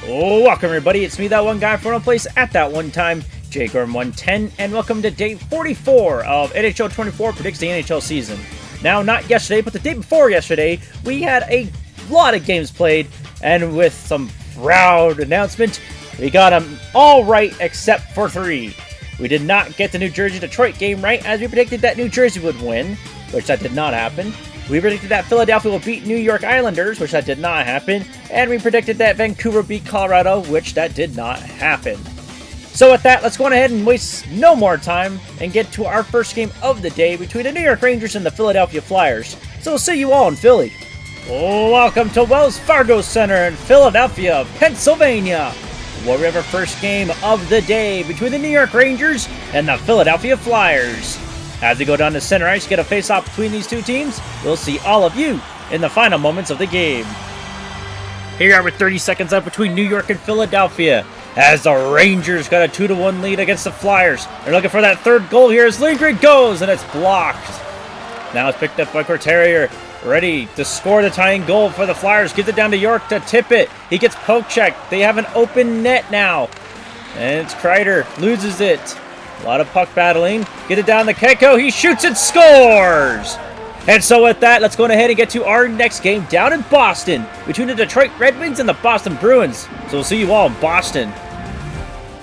Welcome everybody, it's me, that one guy from one place at that one time, JGorm110, and welcome to day 44 of NHL 24 predicts the NHL season. Now, not yesterday, but the day before yesterday, we had a lot of games played, and with some proud announcement, we got them all right except for 3. We did not get the New Jersey-Detroit game right, as we predicted that New Jersey would win, which that did not happen. We predicted that Philadelphia will beat New York Islanders, which that did not happen. And we predicted that Vancouver beat Colorado, which that did not happen. So with that, let's go on ahead and waste no more time and get to our first game of the day between the New York Rangers and the Philadelphia Flyers. So we'll see you all in Philly. Welcome to Wells Fargo Center in Philadelphia, Pennsylvania, where we have our first game of the day between the New York Rangers and the Philadelphia Flyers. As we go down to center ice, get a face-off between these two teams. We'll see all of you in the final moments of the game. Here we are with 30 seconds up between New York and Philadelphia, as the Rangers got a 2-1 lead against the Flyers. They're looking for that third goal here as Lindgren goes, and it's blocked. Now it's picked up by Corterier, ready to score the tying goal for the Flyers. Gives it down to York to tip it. He gets poke checked. They have an open net now. And it's Kreider, loses it. A lot of puck battling. Get it down to Keko. He shoots and scores! And so with that, let's go ahead and get to our next game down in Boston between the Detroit Red Wings and the Boston Bruins. So we'll see you all in Boston.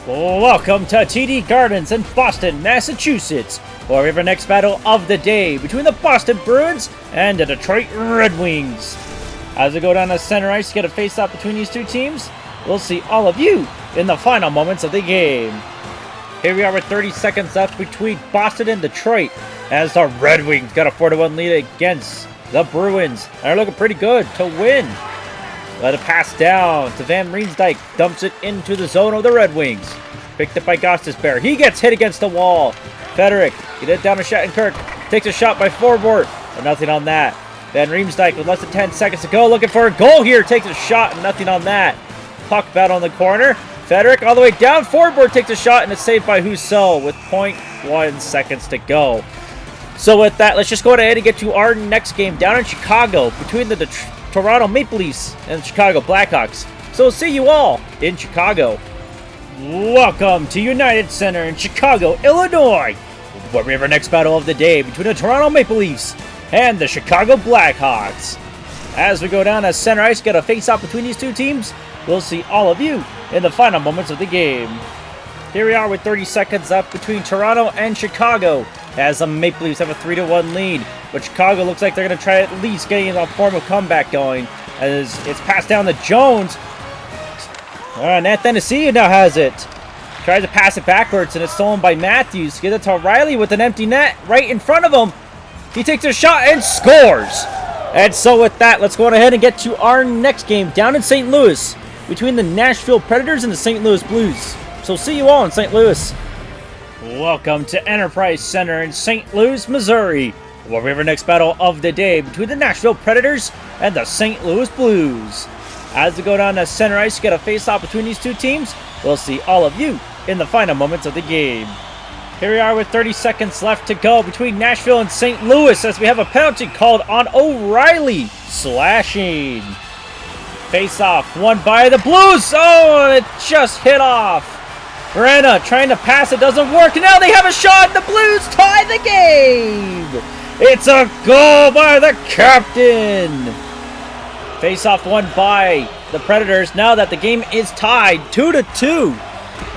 Welcome to TD Gardens in Boston, Massachusetts, where we have our next battle of the day between the Boston Bruins and the Detroit Red Wings. As we go down to center ice to get a face-off between these two teams, we'll see all of you in the final moments of the game. Here we are with 30 seconds left between Boston and Detroit, as the Red Wings got a 4-1 lead against the Bruins. They're looking pretty good to win. Let it pass down to Van Riemsdyk, dumps it into the zone of the Red Wings. Picked up by Gostisbehere. He gets hit against the wall. Federic, get it down to Shattenkirk. Takes a shot by Forbort, but nothing on that. Van Riemsdyk with less than 10 seconds to go, looking for a goal here. Takes a shot and nothing on that. Puck battle in the corner. Federic all the way down. Forbort takes a shot and it's saved by Husseau with 0.1 seconds to go. So with that, let's just go ahead and get to our next game down in Chicago between the Toronto Maple Leafs and the Chicago Blackhawks. So we'll see you all in Chicago. Welcome to United Center in Chicago, Illinois, where we have our next battle of the day between the Toronto Maple Leafs and the Chicago Blackhawks. As we go down to center ice, get a face-off between these two teams. We'll see all of you in the final moments of the game. Here we are with 30 seconds up between Toronto and Chicago, as the Maple Leafs have a 3-1 lead, but Chicago looks like they're going to try at least getting a form of comeback going, as it's passed down to Jones. Nathanasiou now has it. Tries to pass it backwards, and it's stolen by Matthews. Get it to Riley with an empty net right in front of him. He takes a shot and scores. And so with that, let's go on ahead and get to our next game down in St. Louis between the Nashville Predators and the St. Louis Blues. So see you all in St. Louis. Welcome to Enterprise Center in St. Louis, Missouri, where we have our next battle of the day between the Nashville Predators and the St. Louis Blues. As we go down to center ice to get a face-off between these two teams, we'll see all of you in the final moments of the game. Here we are with 30 seconds left to go between Nashville and St. Louis, as we have a penalty called on O'Reilly, slashing. Face-off won by the Blues. Oh, it just hit off. Verena trying to pass, it doesn't work. Now they have a shot, and the Blues tie the game. It's a goal by the captain. Face-off won by the Predators. Now that the game is tied 2-2.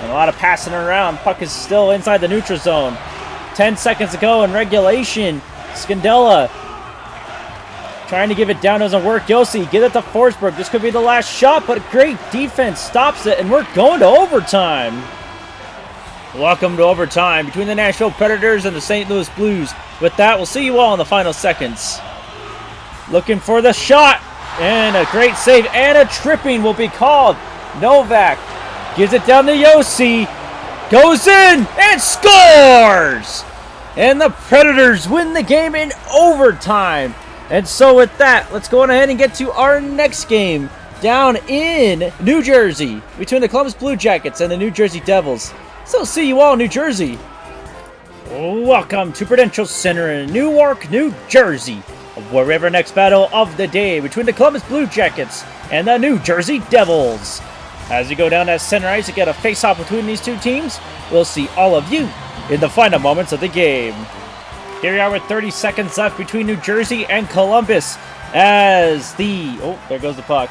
And a lot of passing around. Puck is still inside the neutral zone. 10 seconds to go in regulation. Scandella trying to give it down, doesn't work. Yossi, get it to Forsberg. This could be the last shot, but great defense stops it, and we're going to overtime. Welcome to overtime between the Nashville Predators and the St. Louis Blues. With that, we'll see you all in the final seconds. Looking for the shot, and a great save, and a tripping will be called. Novak gives it down to Yossi, goes in, and scores! And the Predators win the game in overtime. And so with that, let's go on ahead and get to our next game down in New Jersey between the Columbus Blue Jackets and the New Jersey Devils. So see you all in New Jersey. Welcome to Prudential Center in Newark, New Jersey, where we have our next battle of the day between the Columbus Blue Jackets and the New Jersey Devils. As we go down that center ice to get a face-off between these two teams, we'll see all of you in the final moments of the game. Here we are with 30 seconds left between New Jersey and Columbus as there goes the puck.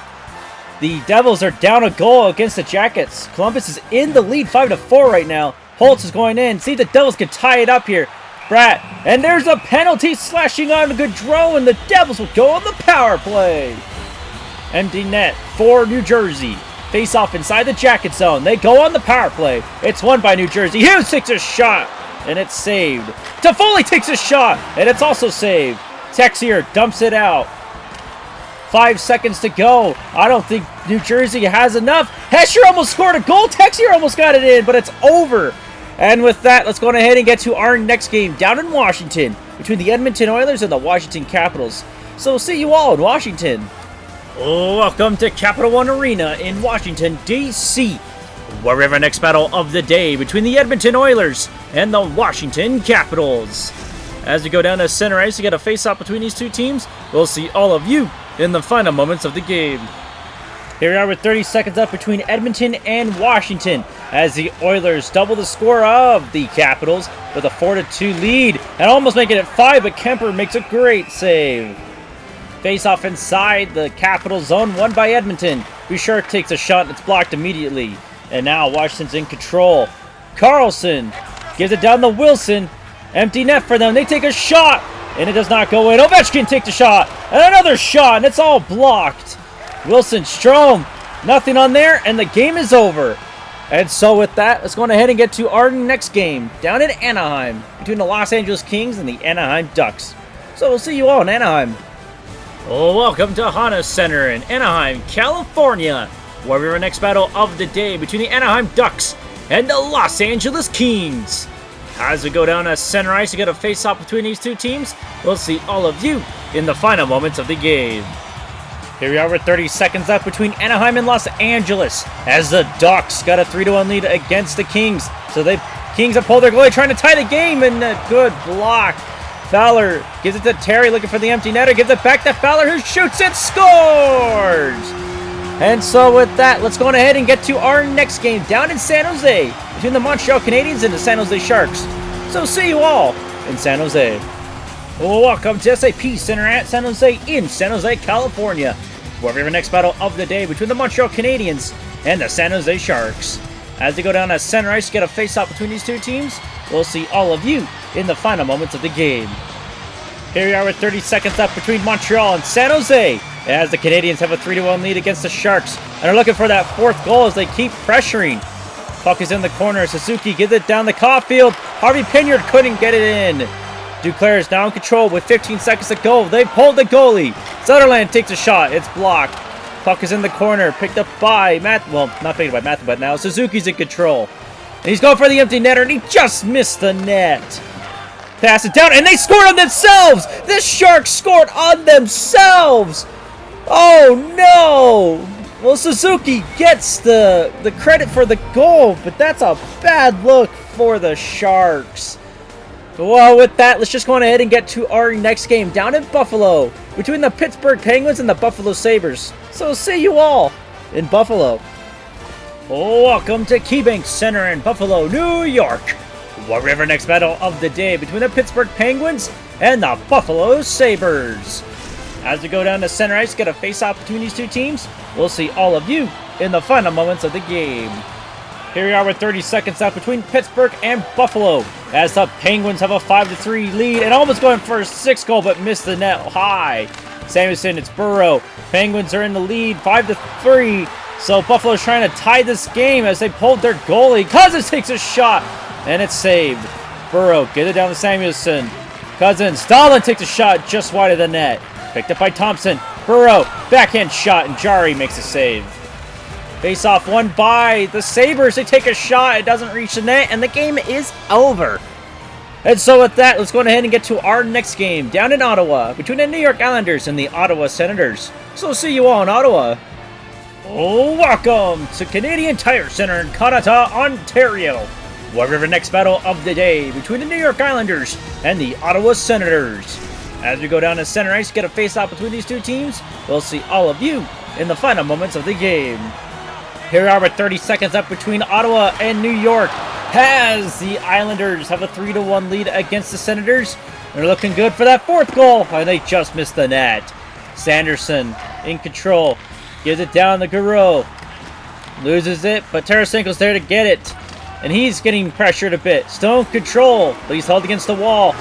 The Devils are down a goal against the Jackets. Columbus is in the lead 5-4 right now. Holtz is going in. See if the Devils can tie it up here. Bratt, and there's a penalty slashing on Gaudreau, and the Devils will go on the power play. Empty net for New Jersey. Face off inside the Jacket zone. They go on the power play. It's won by New Jersey. Hughes takes a shot, and it's saved. Toffoli takes a shot, and it's also saved. Texier dumps it out. 5 seconds to go. I don't think New Jersey has enough. Hesher almost scored a goal. Texier almost got it in, but it's over. And with that, let's go ahead and get to our next game down in Washington between the Edmonton Oilers and the Washington Capitals. So we'll see you all in Washington. Welcome to Capital One Arena in Washington, D.C., where we have our next battle of the day between the Edmonton Oilers and the Washington Capitals. As we go down to center ice to get a face-off between these two teams, we'll see all of you in the final moments of the game. Here we are with 30 seconds left between Edmonton and Washington as the Oilers double the score of the Capitals with a 4-2 lead and almost making it 5, but Kemper makes a great save. Face-off inside the Capital zone, won by Edmonton. Bouchard takes a shot and it's blocked immediately. And now Washington's in control. Carlson gives it down to Wilson. Empty net for them. They take a shot and it does not go in. Ovechkin takes a shot and another shot and it's all blocked. Wilson, Strome, nothing on there and the game is over. And so with that, let's go ahead and get to our next game down in Anaheim between the Los Angeles Kings and the Anaheim Ducks. So we'll see you all in Anaheim. Welcome to Honda Center in Anaheim, California, where we have our next battle of the day between the Anaheim Ducks and the Los Angeles Kings. As we go down to center ice to get a face-off between these two teams, we'll see all of you in the final moments of the game. Here we are with 30 seconds left between Anaheim and Los Angeles as the Ducks got a 3-1 lead against the Kings. So the Kings have pulled their goalie trying to tie the game, and a good block. Fowler gives it to Terry looking for the empty netter, gives it back to Fowler who shoots and scores! And so with that, let's go ahead and get to our next game down in San Jose between the Montreal Canadiens and the San Jose Sharks. So see you all in San Jose. Welcome to SAP Center at San Jose in San Jose, California, where we have our next battle of the day between the Montreal Canadiens and the San Jose Sharks. As they go down to center ice to get a face-off between these two teams, we'll see all of you in the final moments of the game. Here we are with 30 seconds left between Montreal and San Jose as the Canadiens have a 3-1 lead against the Sharks and are looking for that fourth goal as they keep pressuring. Puck is in the corner. Suzuki gives it down the Caulfield. Harvey Pinyard couldn't get it in. Duclair is now in control with 15 seconds to go. They pulled the goalie. Sutherland takes a shot. It's blocked. Puck is in the corner. Picked up by Matt. Well, not picked up by Matthew, but now Suzuki's in control. And he's going for the empty netter, and he just missed the net. Pass it down, and they scored on themselves! The Sharks scored on themselves! Oh, no! Well, Suzuki gets the credit for the goal, but that's a bad look for the Sharks. Well, with that, let's just go on ahead and get to our next game down in Buffalo between the Pittsburgh Penguins and the Buffalo Sabres. So see you all in Buffalo. Welcome to KeyBank Center in Buffalo, New York, where we have our next battle of the day between the Pittsburgh Penguins and the Buffalo Sabres. As we go down to center ice, get a face-off between these two teams, we'll see all of you in the final moments of the game. Here we are with 30 seconds left between Pittsburgh and Buffalo as the Penguins have a 5-3 lead and almost going for a 6th goal but missed the net high. Samuelson, it's Burrow. Penguins are in the lead 5-3. So Buffalo's trying to tie this game as they pulled their goalie. Cousins takes a shot and it's saved. Burrow get it down to Samuelson. Cousins, Dahlin takes a shot just wide of the net. Picked up by Thompson. Burrow, backhand shot, and Jari makes a save. Face-off won by the Sabres. They take a shot. It doesn't reach the net, and the game is over. And so with that, let's go ahead and get to our next game down in Ottawa between the New York Islanders and the Ottawa Senators. So we'll see you all in Ottawa. Welcome to Canadian Tire Center in Canada, Ontario, where we have our next battle of the day between the New York Islanders and the Ottawa Senators. As we go down to center ice, get a face-off between these two teams, we'll see all of you in the final moments of the game. Here we are with 30 seconds up between Ottawa and New York, as the Islanders have a 3-1 lead against the Senators. They're looking good for that fourth goal, and they just missed the net. Sanderson in control, gives it down to Gareau. Loses it, but Tarasenko's there to get it. And he's getting pressured a bit. Still in control, but he's held against the wall.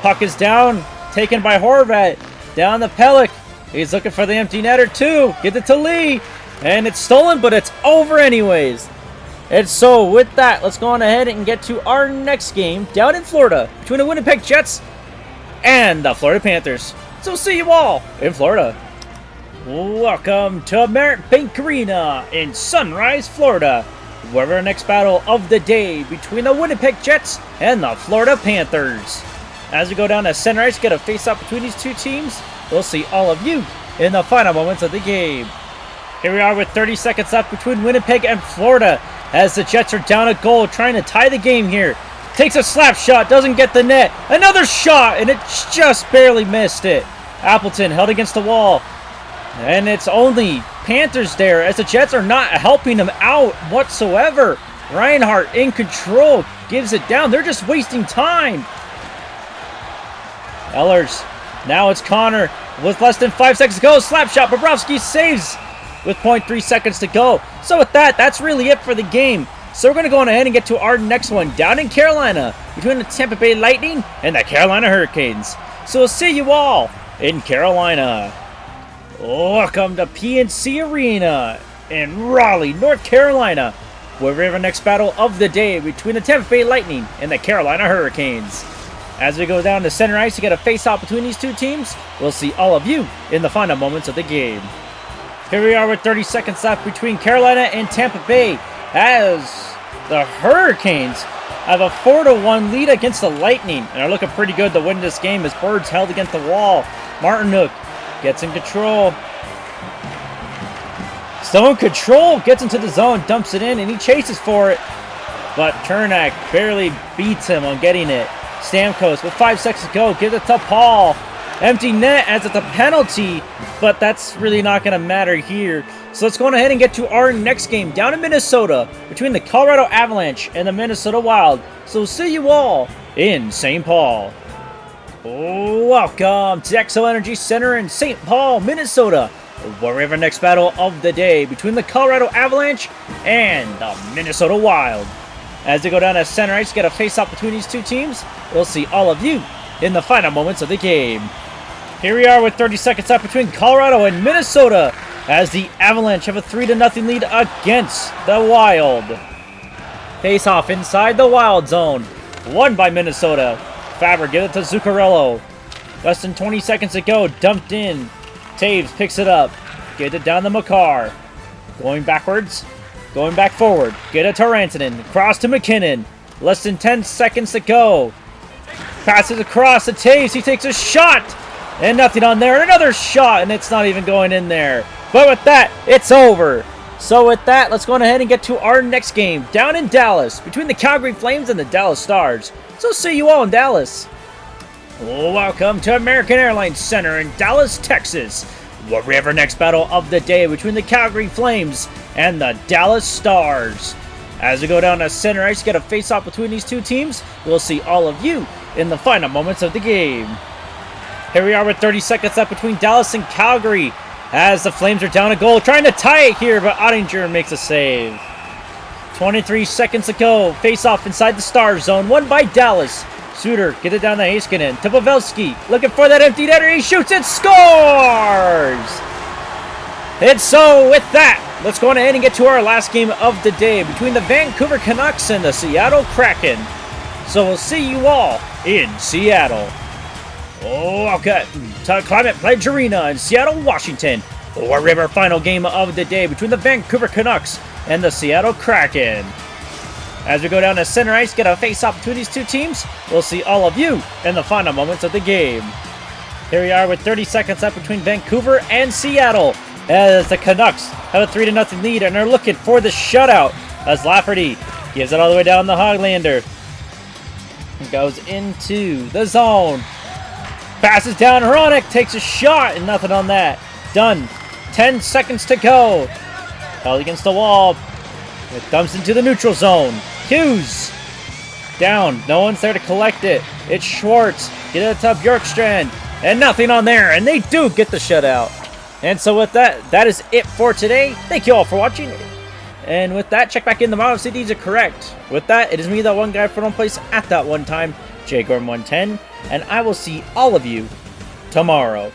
Puck is down, taken by Horvat. Down to Pelech. He's looking for the empty netter too. Gives it to Lee. And it's stolen, but it's over anyways. And so with that, let's go on ahead and get to our next game down in Florida between the Winnipeg Jets and the Florida Panthers. So see you all in Florida. Welcome to Merritt Bank Arena in Sunrise, Florida, where our next battle of the day between the Winnipeg Jets and the Florida Panthers. As we go down to center ice, get a face-off between these two teams. We'll see all of you in the final moments of the game. Here we are with 30 seconds left between Winnipeg and Florida, as the Jets are down a goal, trying to tie the game here. Takes a slap shot, doesn't get the net. Another shot, and it just barely missed it. Appleton held against the wall. And it's only Panthers there, as the Jets are not helping them out whatsoever. Reinhart in control, gives it down. They're just wasting time. Ehlers, now it's Connor with less than 5 seconds to go. Slap shot, Bobrovsky saves with 0.3 seconds to go. So with that, that's really it for the game. So we're going to go on ahead and get to our next one down in Carolina between the Tampa Bay Lightning and the Carolina Hurricanes. So we'll see you all in Carolina. Welcome to PNC Arena in Raleigh, North Carolina, where we have our next battle of the day between the Tampa Bay Lightning and the Carolina Hurricanes. As we go down to center ice to get a face-off between these two teams, we'll see all of you in the final moments of the game. Here we are with 30 seconds left between Carolina and Tampa Bay, as the Hurricanes have a 4-1 lead against the Lightning, and are looking pretty good to win this game as Bird's held against the wall. Martinook gets in control. Still in control, gets into the zone, dumps it in, and he chases for it. But Chernak barely beats him on getting it. Stamkos with 5 seconds to go, gives it to Paul. Empty net as it's a penalty, but that's really not going to matter here. So let's go on ahead and get to our next game down in Minnesota between the Colorado Avalanche and the Minnesota Wild. So see you all in St. Paul. Welcome to Xcel Energy Center in St. Paul, Minnesota, where we have our next battle of the day between the Colorado Avalanche and the Minnesota Wild. As they go down to center ice, get a face-off between these two teams. We'll see all of you in the final moments of the game. Here we are with 30 seconds left between Colorado and Minnesota, as the Avalanche have a 3-0 lead against the Wild. Face-off inside the Wild zone, won by Minnesota. Faber gives it to Zuccarello. Less than 20 seconds to go, dumped in. Taves picks it up, get it down to Makar. Going backwards, going back forward. Get it to Rantanen, cross to McKinnon. Less than 10 seconds to go. Passes across to Taves, he takes a shot. And nothing on there, and another shot, and it's not even going in there. But with that, it's over. So with that, let's go on ahead and get to our next game down in Dallas between the Calgary Flames and the Dallas Stars. So see you all in Dallas. Welcome to American Airlines Center in Dallas, Texas, where we have our next battle of the day between the Calgary Flames and the Dallas Stars. As we go down to center ice, get a face-off between these two teams. We'll see all of you in the final moments of the game. Here we are with 30 seconds left between Dallas and Calgary, as the Flames are down a goal, trying to tie it here, but Ottinger makes a save. 23 seconds to go. Face-off inside the Star zone, won by Dallas. Suter, get it down to Heiskanen. To Pavelski, looking for that empty netter. He shoots and scores! And so, with that, let's go on ahead and get to our last game of the day between the Vancouver Canucks and the Seattle Kraken. So we'll see you all in Seattle. Okay, to Climate Pledge Arena in Seattle, Washington, where we have our final game of the day between the Vancouver Canucks and the Seattle Kraken. As we go down to center ice, get a face-off between these two teams. We'll see all of you in the final moments of the game. Here we are with 30 seconds left between Vancouver and Seattle, as the Canucks have a 3-0 lead and are looking for the shutout, as Lafferty gives it all the way down the Hoglander. Goes into the zone. Passes down, Hronek takes a shot, and nothing on that. Done. 10 seconds to go. Held against the wall. It dumps into the neutral zone. Hughes. Down. No one's there to collect it. It's Schwartz. Get it to Bjorkstrand. And nothing on there. And they do get the shutout. And so with that, that is it for today. Thank you all for watching. And with that, check back in tomorrow to see if these are correct. With that, it is me, that one guy from one place at that one time, JGorm110. And I will see all of you tomorrow.